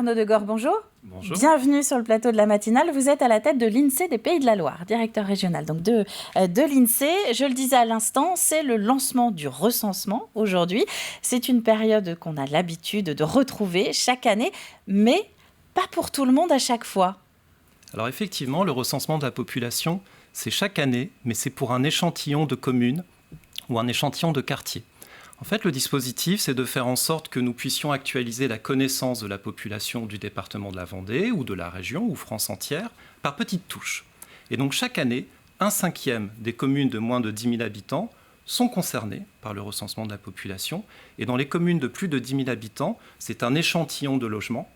Arnaud Degore, bonjour. Bonjour. Bienvenue sur le plateau de la matinale. Vous êtes à la tête de l'INSEE des Pays de la Loire, directeur régional donc de l'INSEE. Je le disais à l'instant, c'est le lancement du recensement aujourd'hui. C'est une période qu'on a l'habitude de retrouver chaque année, mais pas pour tout le monde à chaque fois. Alors effectivement, le recensement de la population, c'est chaque année, mais c'est pour un échantillon de communes ou un échantillon de quartiers. En fait, le dispositif, c'est de faire en sorte que nous puissions actualiser la connaissance de la population du département de la Vendée ou de la région ou France entière par petites touches. Et donc chaque année, 1/5 des communes de moins de 10 000 habitants sont concernées par le recensement de la population. Et dans les communes de plus de 10 000 habitants, c'est un échantillon de logements,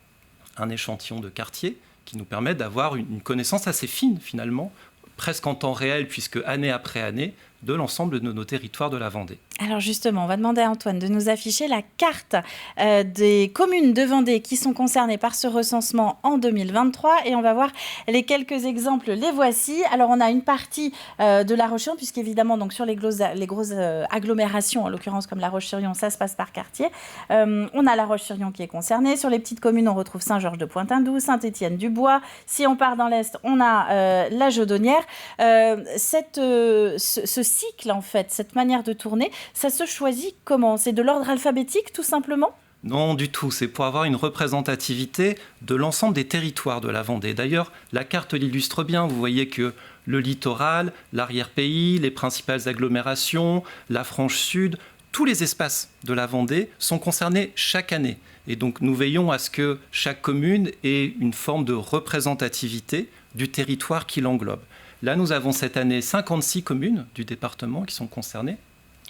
un échantillon de quartiers qui nous permet d'avoir une connaissance assez fine finalement, presque en temps réel, puisque année après année, de l'ensemble de nos territoires de la Vendée. Alors justement, on va demander à Antoine de nous afficher la carte des communes de Vendée qui sont concernées par ce recensement en 2023 et on va voir les quelques exemples. Les voici. Alors on a une partie de La Roche-sur-Yon, puisqu'évidemment donc sur les grosses agglomérations, en l'occurrence comme La Roche-sur-Yon, ça se passe par quartier. On a La Roche-sur-Yon qui est concernée. Sur les petites communes, on retrouve Saint-Georges-de-Pointe-Indou, Saint-Étienne-du-Bois. Si on part dans l'Est, on a la Jaudonnière. Ce cycle, en fait, cette manière de tourner, ça se choisit comment ? C'est de l'ordre alphabétique, tout simplement ? Non, du tout. C'est pour avoir une représentativité de l'ensemble des territoires de la Vendée. D'ailleurs, la carte l'illustre bien. Vous voyez que le littoral, l'arrière-pays, les principales agglomérations, la frange sud, tous les espaces de la Vendée sont concernés chaque année. Et donc, nous veillons à ce que chaque commune ait une forme de représentativité du territoire qui l'englobe. Là, nous avons cette année 56 communes du département qui sont concernées.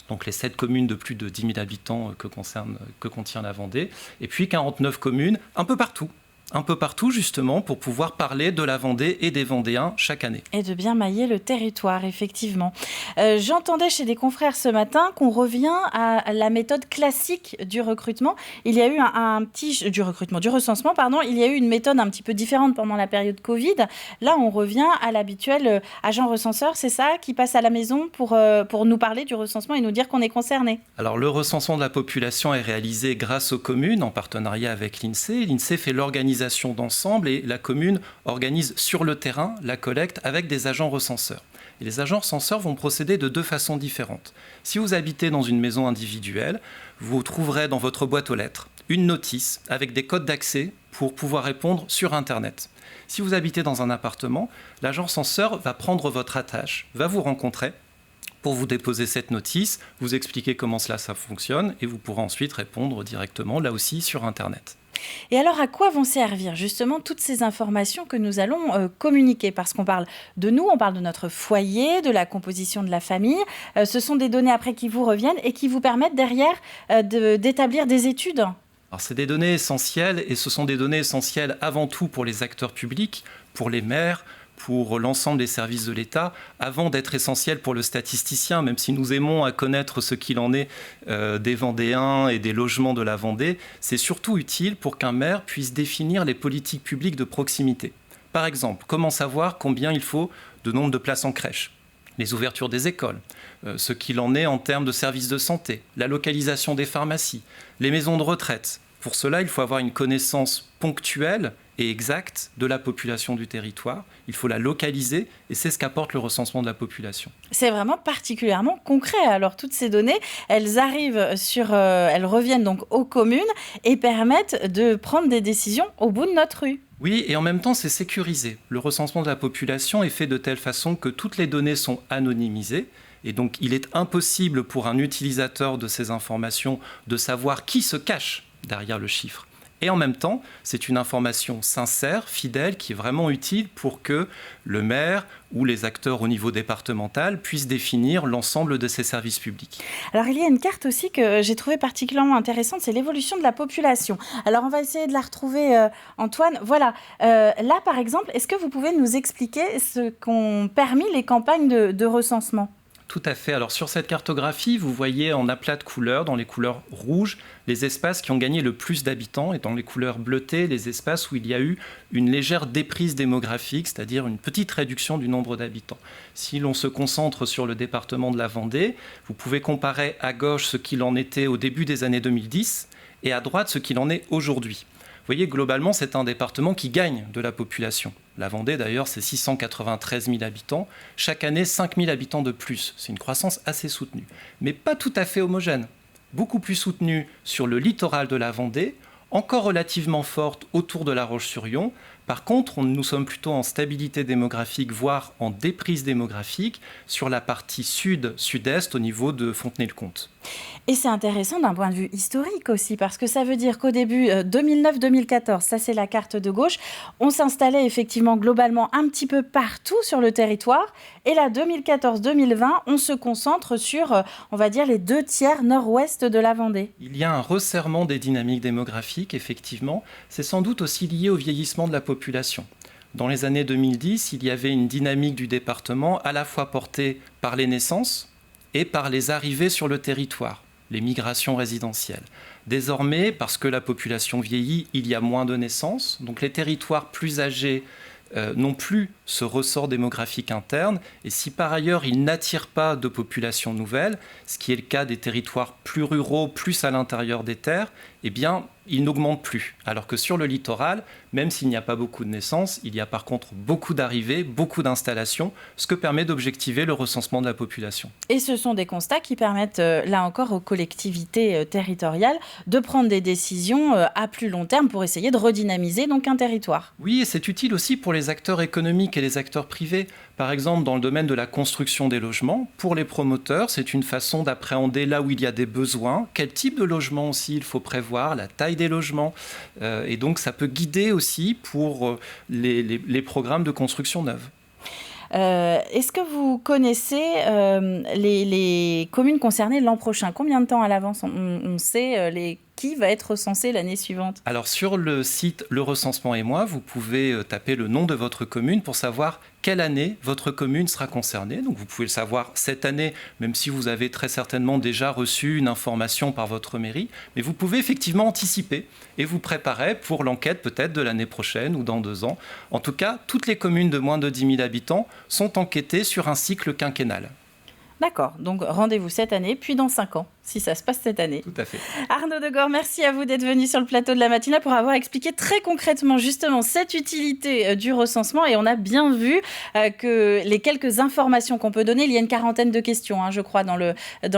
Donc les 7 communes de plus de 10 000 habitants que contient la Vendée. Et puis 49 communes un peu partout justement pour pouvoir parler de la Vendée et des Vendéens chaque année. Et de bien mailler le territoire, effectivement. J'entendais chez des confrères ce matin qu'on revient à la méthode classique du recrutement. Il y a eu du recensement, il y a eu une méthode un petit peu différente pendant la période Covid. Là, on revient à l'habituel agent recenseur, c'est ça, qui passe à la maison pour nous parler du recensement et nous dire qu'on est concerné. Alors le recensement de la population est réalisé grâce aux communes en partenariat avec l'INSEE. L'INSEE fait l'organisation d'ensemble et la commune organise sur le terrain la collecte avec des agents recenseurs. Et les agents recenseurs vont procéder de 2 façons différentes. Si vous habitez dans une maison individuelle, vous trouverez dans votre boîte aux lettres une notice avec des codes d'accès pour pouvoir répondre sur Internet. Si vous habitez dans un appartement, l'agent recenseur va prendre votre attache, va vous rencontrer pour vous déposer cette notice, vous expliquer comment ça fonctionne et vous pourrez ensuite répondre directement, là aussi, sur Internet. Et alors, à quoi vont servir justement toutes ces informations que nous allons communiquer ? Parce qu'on parle de nous, on parle de notre foyer, de la composition de la famille. Ce sont des données après qui vous reviennent et qui vous permettent derrière d'établir des études. Alors, c'est des données essentielles et ce sont des données essentielles avant tout pour les acteurs publics, pour les maires, pour l'ensemble des services de l'État, avant d'être essentiel pour le statisticien, même si nous aimons à connaître ce qu'il en est des Vendéens et des logements de la Vendée, c'est surtout utile pour qu'un maire puisse définir les politiques publiques de proximité. Par exemple, comment savoir combien il faut de nombre de places en crèche, les ouvertures des écoles, ce qu'il en est en termes de services de santé, la localisation des pharmacies, les maisons de retraite. Pour cela, il faut avoir une connaissance ponctuelle et exacte de la population du territoire. Il faut la localiser et c'est ce qu'apporte le recensement de la population. C'est vraiment particulièrement concret. Alors toutes ces données, elles reviennent donc aux communes et permettent de prendre des décisions au bout de notre rue. Oui, et en même temps, c'est sécurisé. Le recensement de la population est fait de telle façon que toutes les données sont anonymisées. Et donc, il est impossible pour un utilisateur de ces informations de savoir qui se cache derrière le chiffre. Et en même temps, c'est une information sincère, fidèle, qui est vraiment utile pour que le maire ou les acteurs au niveau départemental puissent définir l'ensemble de ces services publics. Alors, il y a une carte aussi que j'ai trouvée particulièrement intéressante, c'est l'évolution de la population. Alors, on va essayer de la retrouver, Antoine. Voilà, là, par exemple, est-ce que vous pouvez nous expliquer ce qu'ont permis les campagnes de recensement ? Tout à fait. Alors sur cette cartographie, vous voyez en aplat de couleurs, dans les couleurs rouges, les espaces qui ont gagné le plus d'habitants et dans les couleurs bleutées, les espaces où il y a eu une légère déprise démographique, c'est-à-dire une petite réduction du nombre d'habitants. Si l'on se concentre sur le département de la Vendée, vous pouvez comparer à gauche ce qu'il en était au début des années 2010 et à droite ce qu'il en est aujourd'hui. voyez, globalement, c'est un département qui gagne de la population. La Vendée, d'ailleurs, c'est 693 000 habitants. Chaque année, 5 000 habitants de plus. C'est une croissance assez soutenue, mais pas tout à fait homogène. Beaucoup plus soutenue sur le littoral de la Vendée, encore relativement forte autour de La Roche-sur-Yon. Par contre, nous sommes plutôt en stabilité démographique, voire en déprise démographique, sur la partie sud-sud-est au niveau de Fontenay-le-Comte. Et c'est intéressant d'un point de vue historique aussi, parce que ça veut dire qu'au début 2009-2014, ça c'est la carte de gauche, on s'installait effectivement globalement un petit peu partout sur le territoire. Et là, 2014-2020, on se concentre sur, on va dire, les 2/3 nord-ouest de la Vendée. Il y a un resserrement des dynamiques démographiques, effectivement. C'est sans doute aussi lié au vieillissement de la population. Dans les années 2010, il y avait une dynamique du département à la fois portée par les naissances et par les arrivées sur le territoire, les migrations résidentielles. Désormais, parce que la population vieillit, il y a moins de naissances, donc les territoires plus âgés n'ont plus ce ressort démographique interne, et si par ailleurs ils n'attirent pas de population nouvelle, ce qui est le cas des territoires plus ruraux, plus à l'intérieur des terres, eh bien, ils n'augmentent plus. Alors que sur le littoral, même s'il n'y a pas beaucoup de naissances, il y a par contre beaucoup d'arrivées, beaucoup d'installations, ce que permet d'objectiver le recensement de la population. Et ce sont des constats qui permettent, là encore, aux collectivités territoriales de prendre des décisions à plus long terme pour essayer de redynamiser donc un territoire. Oui, et c'est utile aussi pour les acteurs économiques et les acteurs privés. Par exemple, dans le domaine de la construction des logements, pour les promoteurs, c'est une façon d'appréhender là où il y a des besoins, quel type de logement aussi il faut prévoir, la taille des logements. Et donc, ça peut guider aussi pour les programmes de construction neuve. Est-ce que vous connaissez les communes concernées l'an prochain? Combien de temps à l'avance on sait qui va être recensé l'année suivante? Alors sur le site Le Recensement et moi, vous pouvez taper le nom de votre commune pour savoir quelle année votre commune sera concernée. Donc vous pouvez le savoir cette année, même si vous avez très certainement déjà reçu une information par votre mairie. Mais vous pouvez effectivement anticiper et vous préparer pour l'enquête peut-être de l'année prochaine ou dans 2 ans. En tout cas, toutes les communes de moins de 10 000 habitants sont enquêtées sur un cycle quinquennal. D'accord, donc rendez-vous cette année, puis dans 5 ans, si ça se passe cette année. Tout à fait. Arnaud Degord, merci à vous d'être venu sur le plateau de la matinale pour avoir expliqué très concrètement justement cette utilité du recensement. Et on a bien vu que les quelques informations qu'on peut donner, il y a une 40aine de questions, je crois, dans le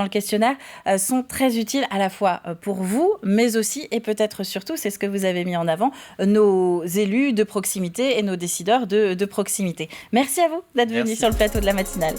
questionnaire, sont très utiles à la fois pour vous, mais aussi, et peut-être surtout, c'est ce que vous avez mis en avant, nos élus de proximité et nos décideurs de proximité. Merci à vous d'être venu sur le plateau de la matinale.